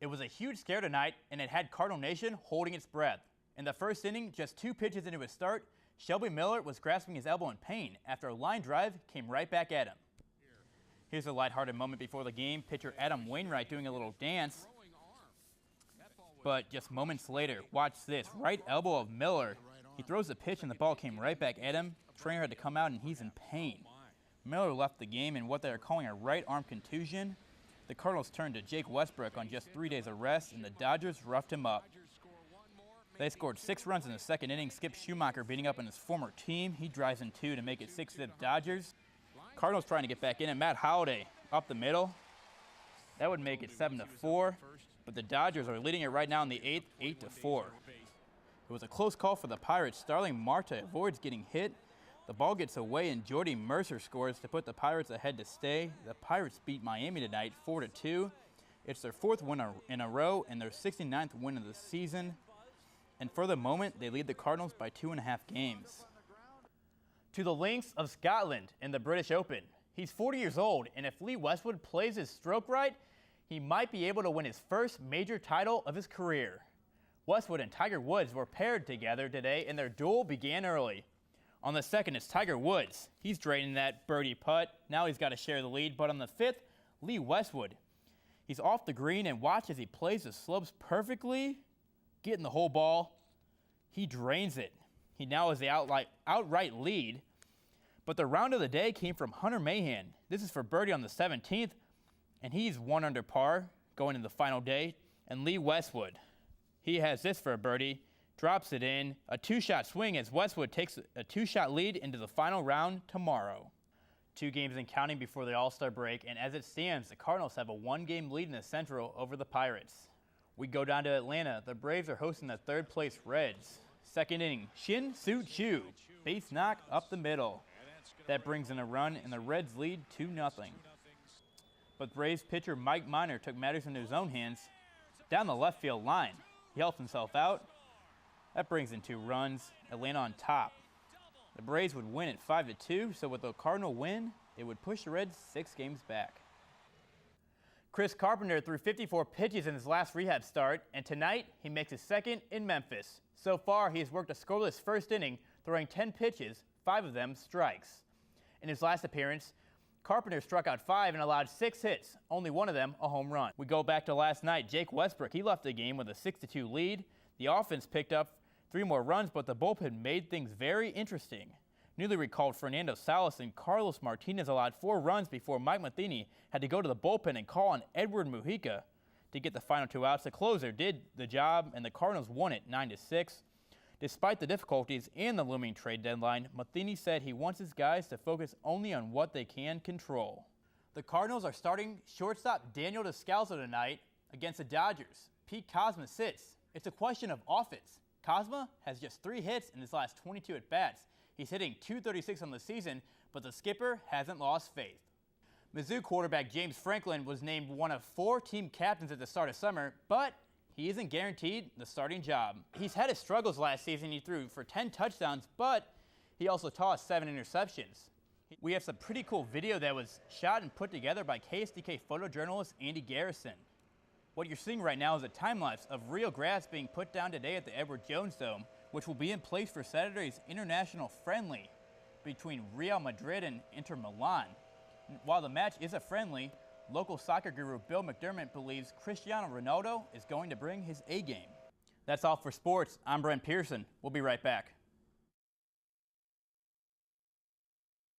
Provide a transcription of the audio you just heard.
It was a huge scare tonight, and it had Cardinal Nation holding its breath. In the first inning, just 2 pitches into his start, Shelby Miller was grasping his elbow in pain after a line drive came right back at him. Here's a lighthearted moment before the game. Pitcher Adam Wainwright doing a little dance. But just moments later, watch this. Right elbow of Miller. He throws the pitch and the ball came right back at him. Trainer had to come out and he's in pain. Miller left the game in what they are calling a right arm contusion. The Cardinals turned to Jake Westbrook on just 3 days of rest, and the Dodgers roughed him up. They scored 6 runs in the second inning. Skip Schumacher beating up on his former team. He drives in 2 to make it 6-zip Dodgers. Cardinals trying to get back in, and Matt Holliday up the middle. That would make it 7-4, but the Dodgers are leading it right now in the 8th, 8-4. It was a close call for the Pirates. Starling Marte avoids getting hit. The ball gets away, and Jordy Mercer scores to put the Pirates ahead to stay. The Pirates beat Miami tonight 4-2. It's their 4th win in a row and their 69th win of the season. And for the moment, they lead the Cardinals by 2.5 games. To the links of Scotland in the British Open. He's 40 years old, and if Lee Westwood plays his stroke right, he might be able to win his first major title of his career. Westwood and Tiger Woods were paired together today, and their duel began early. On the 2nd, it's Tiger Woods. He's draining that birdie putt. Now he's got to share the lead. But on the 5th, Lee Westwood. He's off the green, and watch as he plays the slopes perfectly. Getting the whole ball. He drains it. He now has the outright lead. But the round of the day came from Hunter Mahan. This is for birdie on the 17th, and he's 1 under par going into the final day. And Lee Westwood, he has this for a birdie. Drops it in, a 2-shot swing as Westwood takes a 2-shot lead into the final round tomorrow. 2 games and counting before the All-Star break, and as it stands, the Cardinals have a 1-game lead in the Central over the Pirates. We go down to Atlanta. The Braves are hosting the 3rd-place Reds. 2nd inning, Shin Soo Choo, base knock up the middle. That brings in a run, and the Reds lead 2-0. But Braves pitcher Mike Minor took matters into his own hands down the left field line. He helps himself out. That brings in 2 runs, Atlanta on top. The Braves would win at 5-2, so with a Cardinal win, it would push the Reds 6 games back. Chris Carpenter threw 54 pitches in his last rehab start, and tonight he makes his 2nd in Memphis. So far, he has worked a scoreless first inning, throwing 10 pitches, 5 of them strikes. In his last appearance, Carpenter struck out 5 and allowed 6 hits, only 1 of them a home run. We go back to last night. Jake Westbrook, he left the game with a 6-2 lead. The offense picked up 3 more runs, but the bullpen made things very interesting. Newly recalled Fernando Salas and Carlos Martinez allowed 4 runs before Mike Matheny had to go to the bullpen and call on Edward Mujica to get the final 2 outs. The closer did the job, and the Cardinals won it 9-6. Despite the difficulties and the looming trade deadline, Matheny said he wants his guys to focus only on what they can control. The Cardinals are starting shortstop Daniel Descalso tonight against the Dodgers. Pete Kozma sits. It's a question of offense. Kozma has just 3 hits in his last 22 at-bats. He's hitting .236 on the season, but the skipper hasn't lost faith. Mizzou quarterback James Franklin was named one of 4 team captains at the start of summer, but he isn't guaranteed the starting job. He's had his struggles last season. He threw for 10 touchdowns, but he also tossed 7 interceptions. We have some pretty cool video that was shot and put together by KSDK photojournalist Andy Garrison. What you're seeing right now is a time-lapse of real grass being put down today at the Edward Jones Dome, which will be in place for Saturday's international friendly between Real Madrid and Inter Milan. While the match is a friendly, local soccer guru Bill McDermott believes Cristiano Ronaldo is going to bring his A game. That's all for sports. I'm Brent Pearson. We'll be right back.